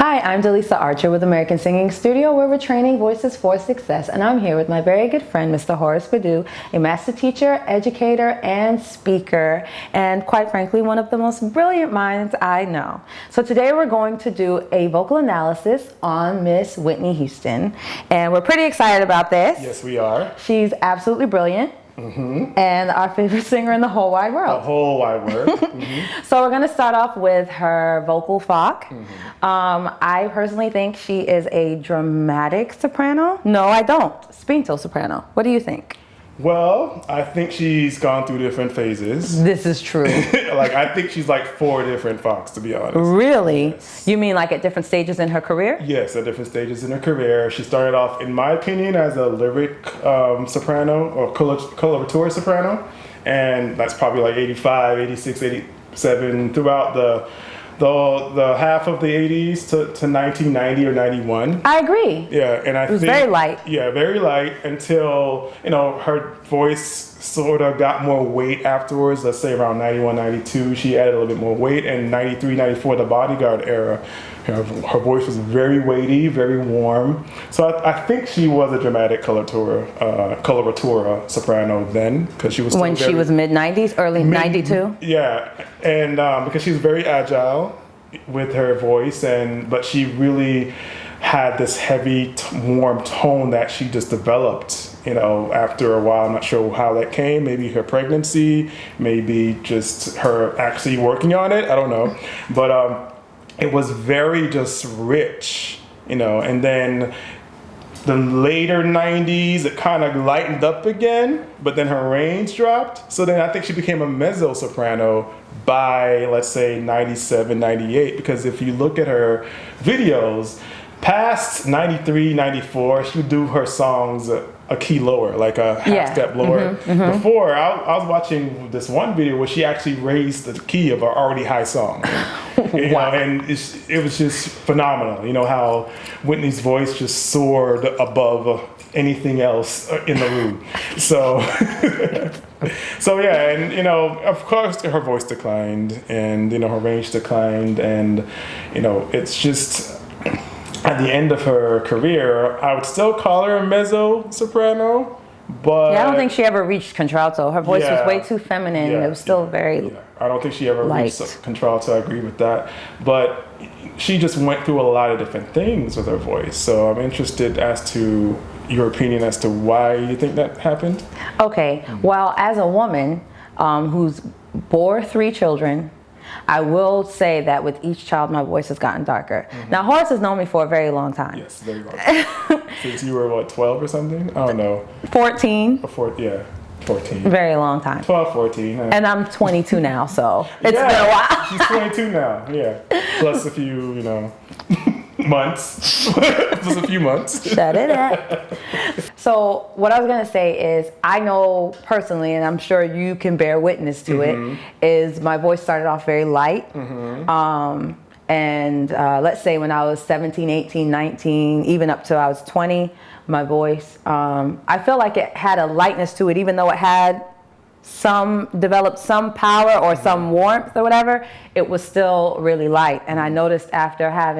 Hi, I'm Delisa Archer with American Singing Studio, where we're training voices for success, and I'm here with my very good friend, Mr. Horace Badu, a master teacher, educator, and speaker, and quite frankly, one of the most brilliant minds I know. So today we're going to do a vocal analysis on Miss Whitney Houston, and we're pretty excited about this. Yes, we are. She's absolutely brilliant. And our favorite singer in the whole wide world. The whole wide world. So we're going to start off with her vocal fock. I personally think she is a dramatic soprano. No, I don't. Spinto soprano. What do you think? Well, I think she's gone through different phases. This is true. I think she's like 4 different Fox, to be honest. Really? Yes. You mean like at different stages in her career? Yes, at different stages in her career. She started off, in my opinion, as a lyric soprano or coloratura soprano. And that's probably like 85, 86, 87 throughout the half of the 80s to 1990 or 91. I agree. Yeah, and I think it was very light. Yeah, very light until, her voice sort of got more weight afterwards. Let's say around 91, 92, she added a little bit more weight. And 93, 94, the Bodyguard era, her voice was very weighty, very warm. So I think she was a dramatic coloratura soprano then, because she was when she was mid-90s, early 92? Yeah, and because she was very agile with her voice, but she really had this heavy, warm tone that she just developed, after a while. I'm not sure how that came. Maybe her pregnancy, maybe just her actually working on it. I don't know. But it was very just rich, and then the later 90s, it kind of lightened up again, but then her range dropped. So then I think she became a mezzo soprano by, let's say, 97, 98, because if you look at her videos, past 93, 94, she would do her songs a key lower, like a half step lower. Before, I was watching this one video where she actually raised the key of an already high song. Wow. And it was just phenomenal. How Whitney's voice just soared above anything else in the room. So, yeah, and of course her voice declined, and her range declined, and it's just, at the end of her career, I would still call her a mezzo soprano, but Yeah, I don't think she ever reached contralto. Her voice was way too feminine. It was still very I don't think she ever light. reached contralto. I agree with that. But she just went through a lot of different things with her voice. So I'm interested as to your opinion as to why you think that happened. Okay, well, as a woman who's bore 3 children, I will say that with each child, my voice has gotten darker. Now, Horace has known me for a very long time. Yes, very long time. Since you were, 12 or something? I don't know. 14. 14. Very long time. 12, 14. And I'm 22 now, so it's been a while. She's 22 now, yeah. Plus a few, months. Plus a few months. Shut it up. So what I was going to say is, I know personally, and I'm sure you can bear witness to it, is my voice started off very light. And let's say when I was 17, 18, 19, even up till I was 20, my voice, I feel like it had a lightness to it, even though it had developed some power or some warmth or whatever, it was still really light. And I noticed after I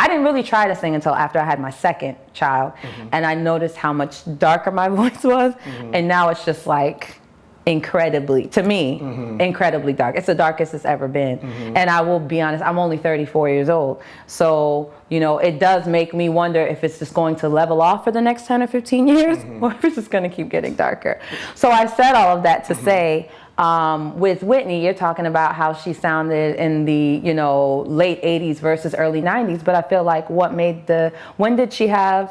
didn't really try to sing until after I had my second child, and I noticed how much darker my voice was, and now it's just like incredibly dark. It's the darkest it's ever been. And I will be honest, I'm only 34 years old, so it does make me wonder if it's just going to level off for the next 10 or 15 years, or if it's just going to keep getting darker. So I said all of that to say, with Whitney, you're talking about how she sounded in the, late 80s versus early 90s, but I feel like when did she have?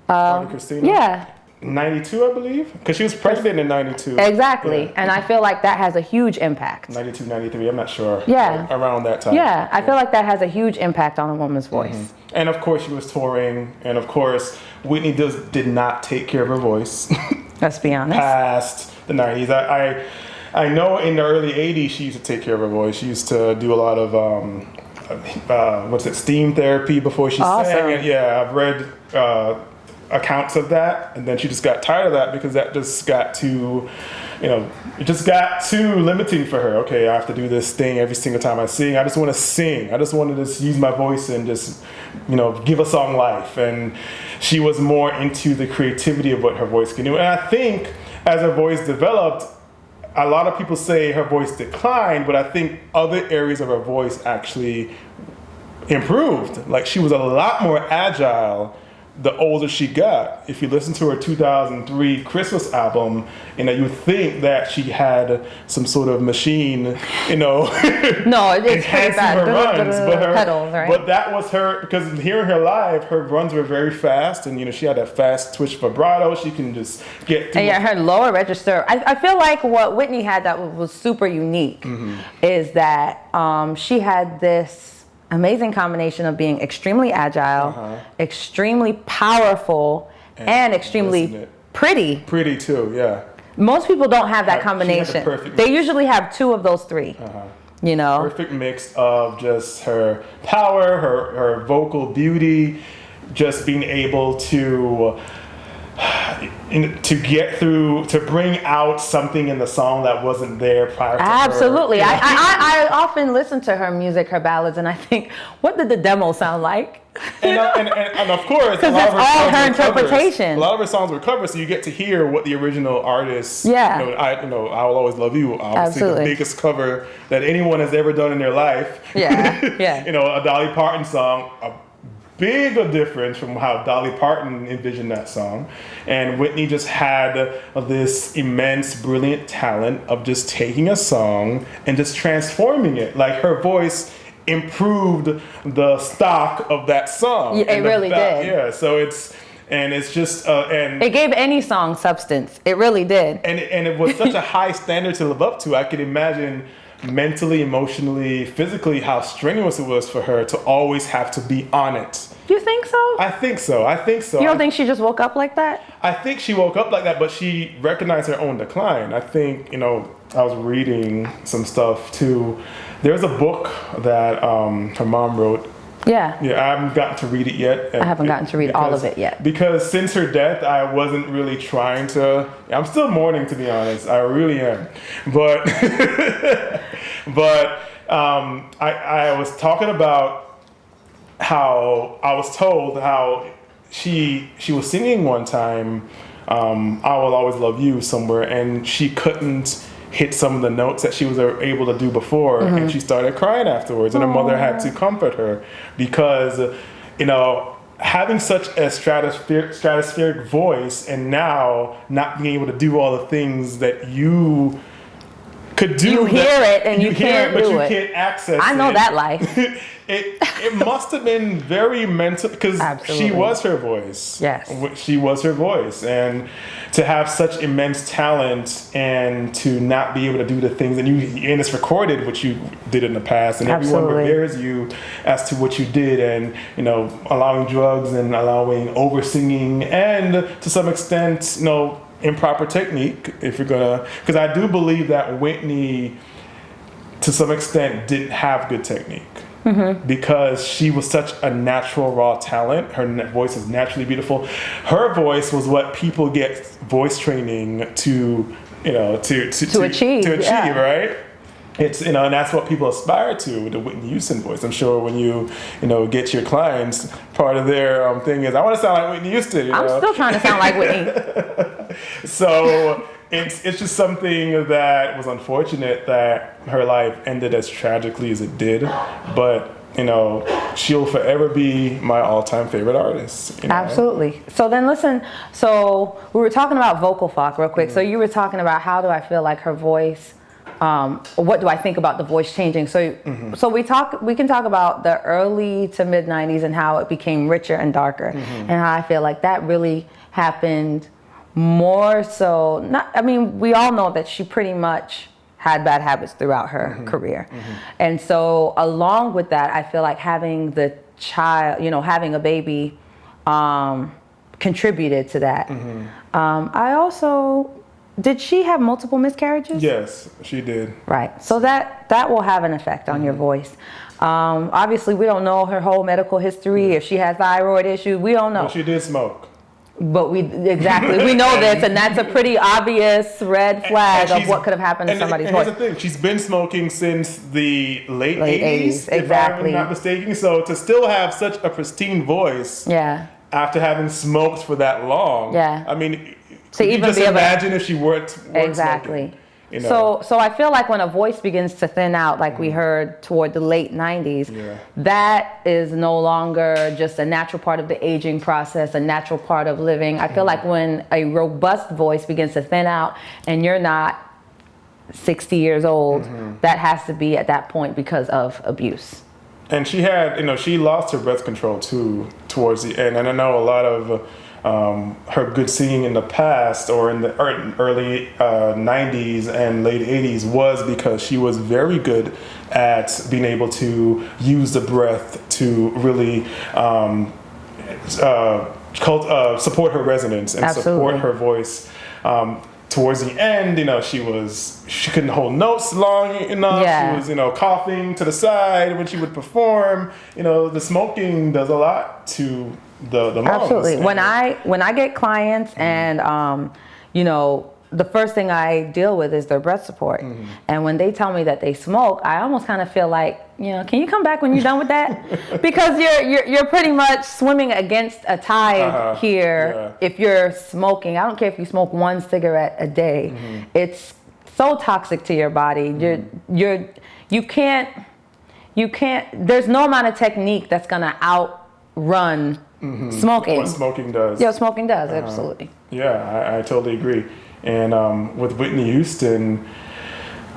Christina? Yeah. 92, I believe, because she was pregnant in 92. Exactly, Yeah. and I feel like that has a huge impact. 92, 93, I'm not sure. Yeah. Around that time. Yeah, I feel like that has a huge impact on a woman's voice. And of course she was touring, and of course Whitney did not take care of her voice. Let's be honest. Past the 90s. I know in the early 80s she used to take care of her voice. She used to do a lot of steam therapy before she sang. And yeah, I've read accounts of that, and then she just got tired of that because that just got too, it just got too limiting for her. Okay, I have to do this thing every single time I sing. I just want to sing. I just want to just use my voice and just, give a song life. And she was more into the creativity of what her voice can do. And I think as her voice developed, a lot of people say her voice declined, but I think other areas of her voice actually improved. Like, she was a lot more agile the older she got. If you listen to her 2003 Christmas album, you would think that she had some sort of machine, No, it's pretty bad. her runs, Pedals, right? But that was her, because hearing her live, her runs were very fast, and she had a fast twitch vibrato. She can just get through. And her lower register. I feel like what Whitney had that was super unique is that she had this amazing combination of being extremely agile, extremely powerful, and extremely pretty. Pretty too, yeah. Most people don't have that combination. They usually have two of those three. Perfect mix of just her power, her vocal beauty, just being able to get through, to bring out something in the song that wasn't there prior to Absolutely. her. I often listen to her music, her ballads, and I think, what did the demo sound like? And of course, because it's all her interpretation. A lot of her songs were covers, so you get to hear what the original artist. Yeah. I Will Always Love You. Obviously, Absolutely. the biggest cover that anyone has ever done in their life. Yeah. Yeah. A Dolly Parton song. Big a difference from how Dolly Parton envisioned that song. And Whitney just had this immense, brilliant talent of just taking a song and just transforming it. Like, her voice improved the stock of that song. Yeah, it really did. Yeah, so it's just and it gave any song substance. It really did. And it was such a high standard to live up to. I could imagine mentally, emotionally, physically how strenuous it was for her to always have to be on it. You think so? I think so. You don't think she just woke up like that? I think she woke up like that, but she recognized her own decline. I think, I was reading some stuff too. There's a book that her mom wrote. Yeah. Yeah, I haven't gotten to read it yet. I haven't gotten to read all of it yet. Because since her death, I wasn't really trying to. I'm still mourning, to be honest. I really am. But, I was talking about how I was told how she was singing one time, I Will Always Love You somewhere, and she couldn't hit some of the notes that she was able to do before, and she started crying afterwards, and her mother had to comfort her because, having such a stratospheric voice and now not being able to do all the things that you could do. You hear it and you can't do it. But you can't access it. I know that life. It must have been very mental, because she was her voice. Yes. She was her voice. And to have such immense talent and to not be able to do the things, and it's recorded what you did in the past, and everyone reveres you as to what you did, and allowing drugs and allowing over singing and to some extent improper technique, if you're gonna, because I do believe that Whitney to some extent didn't have good technique. Because she was such a natural raw talent. Her voice is naturally beautiful. Her voice was what people get voice training to achieve, right? It's and that's what people aspire to, the Whitney Houston voice. I'm sure when you get your clients, part of their thing is, I want to sound like Whitney Houston. I'm still trying to sound like Whitney. So it's just something that was unfortunate that her life ended as tragically as it did, but she'll forever be my all-time favorite artist. Absolutely. So then listen, so we were talking about vocal fog real quick. So you were talking about how do I feel like her voice, what do I think about the voice changing? So we can talk about the early to mid 90s and how it became richer and darker, and how I feel like that really happened more so. We all know that she pretty much had bad habits throughout her career. And so along with that, I feel like having the child, having a baby, contributed to that. Did she have multiple miscarriages? Yes, she did. Right. So that will have an effect on your voice. Obviously, we don't know her whole medical history. If she has thyroid issues, we don't know. Well, she did smoke. But we know this, and that's a pretty obvious red flag of what could have happened to somebody's voice. Here's the thing: she's been smoking since the late 80s, if exactly. I'm not mistaken. So to still have such a pristine voice, after having smoked for that long, I mean, so you even just imagine if she weren't exactly. smoking. You know? So I feel like when a voice begins to thin out, like we heard toward the late 90s, that is no longer just a natural part of the aging process, a natural part of living. I feel like when a robust voice begins to thin out and you're not 60 years old, that has to be at that point because of abuse. And she had, she lost her breath control too towards the end. And I know a lot of her good singing in the past or in the early 90s and late 80s was because she was very good at being able to use the breath to really support her resonance and support her voice. Towards the end, she couldn't hold notes long enough. She was, coughing to the side when she would perform. The smoking does a lot to the lungs. Absolutely. When I get clients and the first thing I deal with is their breath support. And when they tell me that they smoke, I almost kind of feel like, can you come back when you're done with that? Because you're pretty much swimming against a tide here if you're smoking. I don't care if you smoke one cigarette a day. It's so toxic to your body. You can't there's no amount of technique that's gonna outrun smoking. What smoking does. Yeah, smoking does, absolutely. Yeah, I totally agree. And with Whitney Houston,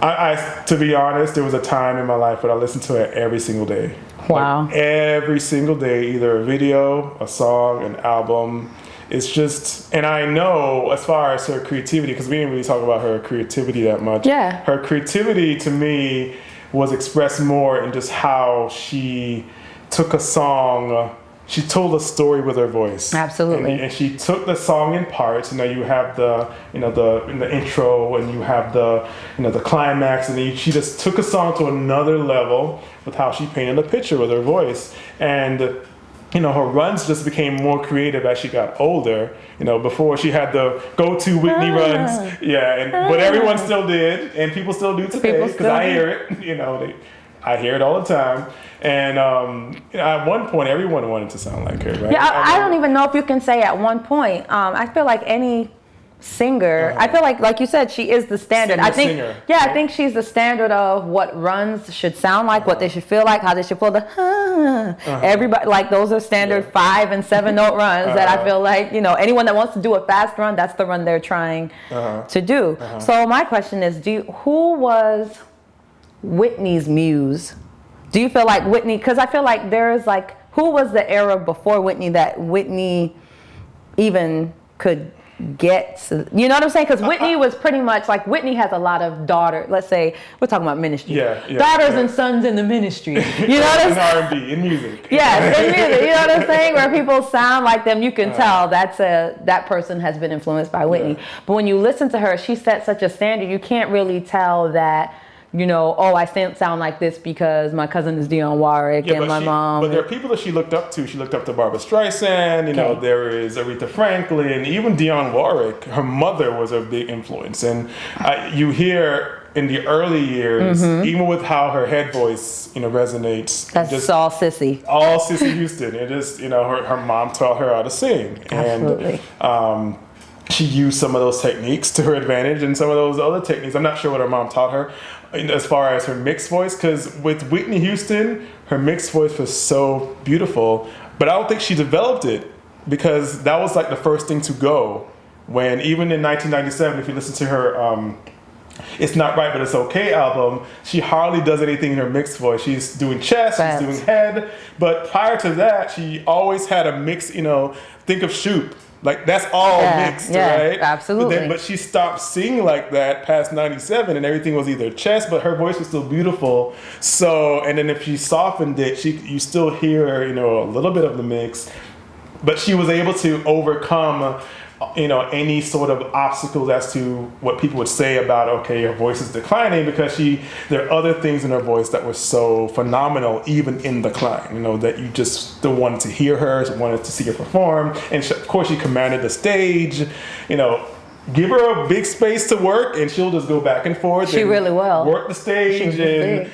I to be honest, there was a time in my life where I listened to her every single day. Wow. Like every single day, either a video, a song, an album. It's just, and I know as far as her creativity, because we didn't really talk about her creativity that much. Yeah. Her creativity to me was expressed more in just how she took a song. She told a story with her voice. Absolutely. And she took the song in parts. You have the intro, and you have the climax, and she just took a song to another level with how she painted a picture with her voice. And her runs just became more creative as she got older. Before she had the go-to Whitney runs. But everyone still did, and people still do today because I hear it. I hear it all the time. And at one point, everyone wanted to sound like her, right? Yeah, I don't even know if you can say at one point. I feel like any singer, I feel like you said, she is the standard. I think she's the standard of what runs should sound like, what they should feel like, how they should pull the everybody, like those are standard 5 and 7 note runs that I feel like, anyone that wants to do a fast run, that's the run they're trying to do. So my question is, who was Whitney's muse? Do you feel like Whitney, because I feel like there's who was the era before Whitney that Whitney even could get to, you know what I'm saying? Because Whitney was pretty much Whitney has a lot of daughters. Let's say we're talking about ministry. Daughters and sons in the ministry. You know what I'm saying? In R&B, in music. Yes, in music. You know what I'm saying? Where people sound like them, you can tell that person has been influenced by Whitney. But when you listen to her, she set such a standard. You can't really tell that. I sound like this because my cousin is Dionne Warwick and my mom. But there are people that she looked up to. She looked up to Barbra Streisand. There is Aretha Franklin, even Dionne Warwick. Her mother was a big influence. And you hear in the early years, even with how her head voice, resonates. That's just all Sissy. All Sissy Houston. It just, her mom taught her how to sing. Absolutely. And she used some of those techniques to her advantage and some of those other techniques. I'm not sure what her mom taught her as far as her mixed voice, because with Whitney Houston, her mixed voice was so beautiful, but I don't think she developed it because that was the first thing to go. When even in 1997, if you listen to her It's Not Right But It's Okay album, she hardly does anything in her mixed voice. She's doing chest, she's doing head, but prior to that, she always had a mix, think of Shoop. That's all mixed, right? Absolutely. But she stopped singing like that past 97, and everything was either chest, but her voice was still beautiful. So, and then if she softened it, you still hear, a little bit of the mix. But she was able to overcome any sort of obstacles as to what people would say about, okay, her voice is declining, because there are other things in her voice that were so phenomenal, even in decline, that you just still wanted to hear her, wanted to see her perform. And of course, she commanded the stage, give her a big space to work and she'll just go back and forth. She really will. Work the stage, and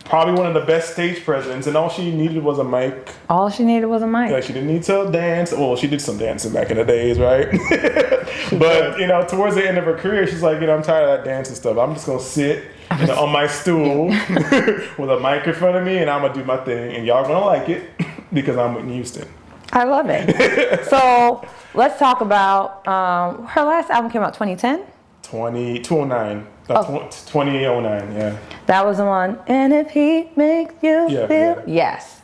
probably one of the best stage presidents. And all she needed was a mic. All she needed was a mic. She didn't need to dance. Well, she did some dancing back in the days, right? But, towards the end of her career, she's like, I'm tired of that dancing stuff. I'm just going to sit on my stool with a mic in front of me, and I'm going to do my thing. And y'all going to like it because I'm Whitney Houston. I love it. So let's talk about her last album came out 2010? 2009. 2009, yeah. That was the one. And if he makes you feel... Yeah. Yes.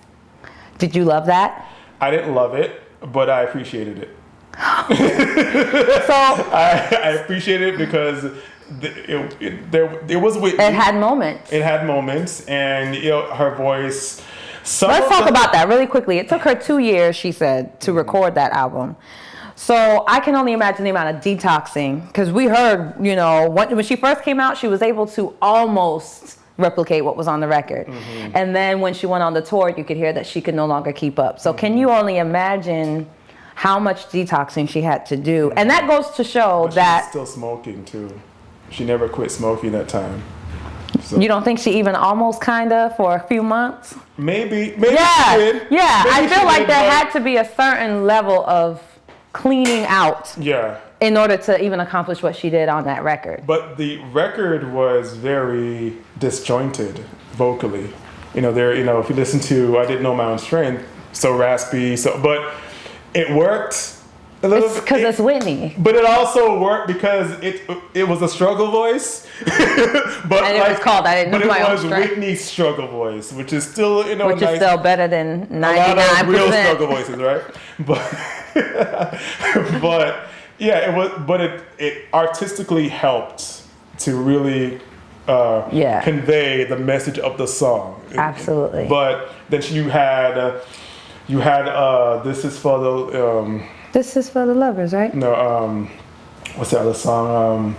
Did you love that? I didn't love it, but I appreciated it. So I appreciated it because there was Whitney. it had moments. It had moments, and her voice... Let's talk about that really quickly. It took her 2 years, she said, to record that album. So I can only imagine the amount of detoxing, because we heard, when she first came out, she was able to almost replicate what was on the record. Mm-hmm. And then when she went on the tour, you could hear that she could no longer keep up. So can you only imagine how much detoxing she had to do? And that goes to show that... She's still smoking, too. She never quit smoking that time. So. You don't think she even almost for a few months? Maybe Yeah, she did. yeah. Maybe I feel like there but... had to be a certain level of cleaning out. Yeah. In order to even accomplish what she did on that record. But the record was very disjointed vocally. If you listen to I Didn't Know My Own Strength, so raspy, but it worked. It's because it's Whitney. But it also worked because it was a struggle voice. But and it was called I Didn't Know My Own Strength. But it was Whitney's struggle voice, which is still, which is still better than 99%. A lot of real struggle voices, right? But yeah, it was. But it artistically helped to really convey the message of the song. Absolutely. But then you had This Is for the. This is for the lovers, right? No, what's that other song?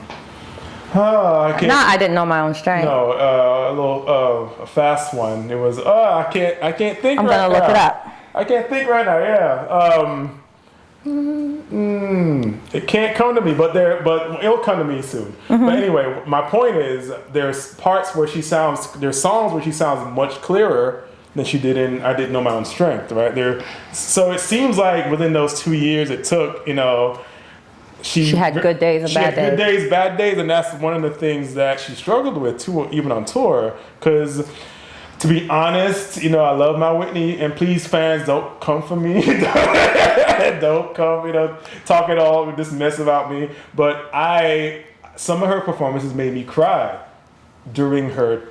I can't. I Didn't Know My Own Strength. No, a little a fast one. It was I can't think. I'm gonna look it up. I can't think right now. Yeah. It can't come to me, but it'll come to me soon. Mm-hmm. But anyway, my point is there's songs where she sounds much clearer than she did in I Didn't Know My Own Strength, right? So it seems like within those 2 years it took, she had good days and bad days. Good days, bad days, and that's one of the things that she struggled with too, even on tour. Because to be honest, I love my Whitney, and please, fans, don't come for me. Don't come, talk at all, this mess about me. But some of her performances made me cry during her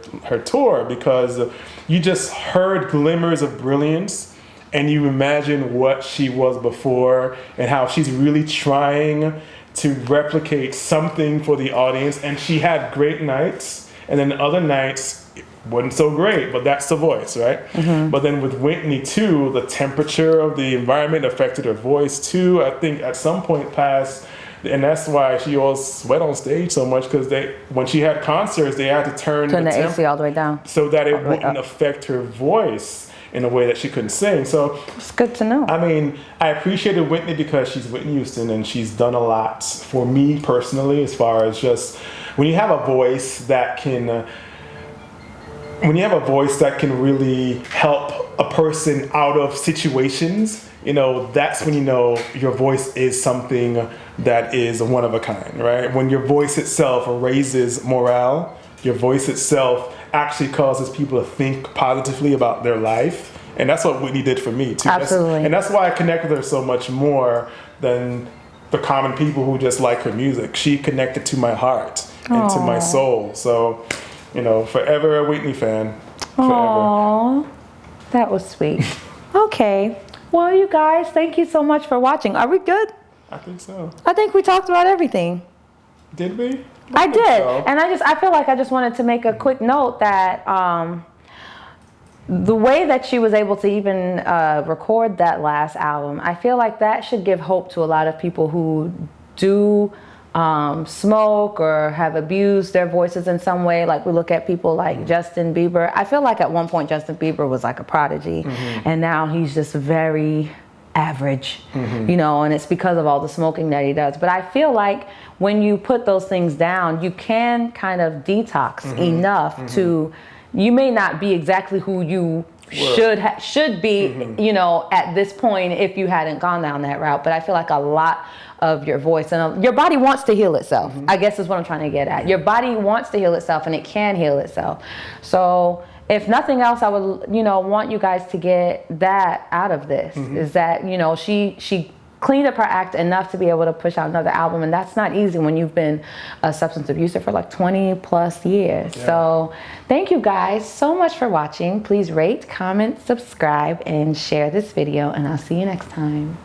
tour, because you just heard glimmers of brilliance, and you imagine what she was before and how she's really trying to replicate something for the audience. And she had great nights, and then other nights it wasn't so great, but that's the voice, right? Mm-hmm. But then with Whitney too, the temperature of the environment affected her voice too. I think at some point past. And that's why she always sweat on stage so much, because when she had concerts, they had to turn the AC all the way down so that it wouldn't affect her voice in a way that she couldn't sing. So it's good to know. I mean, I appreciated Whitney because she's Whitney Houston, and she's done a lot for me personally, as far as just when you have a voice that can really help a person out of situations. That's when your voice is something that is one of a kind, right? When your voice itself raises morale, your voice itself actually causes people to think positively about their life. And that's what Whitney did for me, too. Absolutely. And that's why I connect with her so much more than the common people who just like her music. She connected to my heart and to my soul. So, forever a Whitney fan. Forever. Aww, that was sweet. Okay. Well, you guys, thank you so much for watching. Are we good? I think so. I think we talked about everything. Did we? I did. So. And I feel like I just wanted to make a quick note that the way that she was able to even record that last album, I feel like that should give hope to a lot of people who do smoke or have abused their voices in some way. Like we look at people like Justin Bieber. I feel like at one point Justin Bieber was like a prodigy, and now he's just very average, you know, and it's because of all the smoking that he does. But I feel like when you put those things down, you can kind of detox enough to, you may not be exactly who you should be, you know, at this point if you hadn't gone down that route. But I feel like a lot of your voice and your body wants to heal itself, I guess is what I'm trying to get at. Your body wants to heal itself, and it can heal itself. So if nothing else, I would, you know, want you guys to get that out of this, is that, you know, she cleaned up her act enough to be able to push out another album, and that's not easy when you've been a substance abuser for like 20 plus years. So thank you guys so much for watching. Please rate, comment, subscribe, and share this video, and I'll see you next time.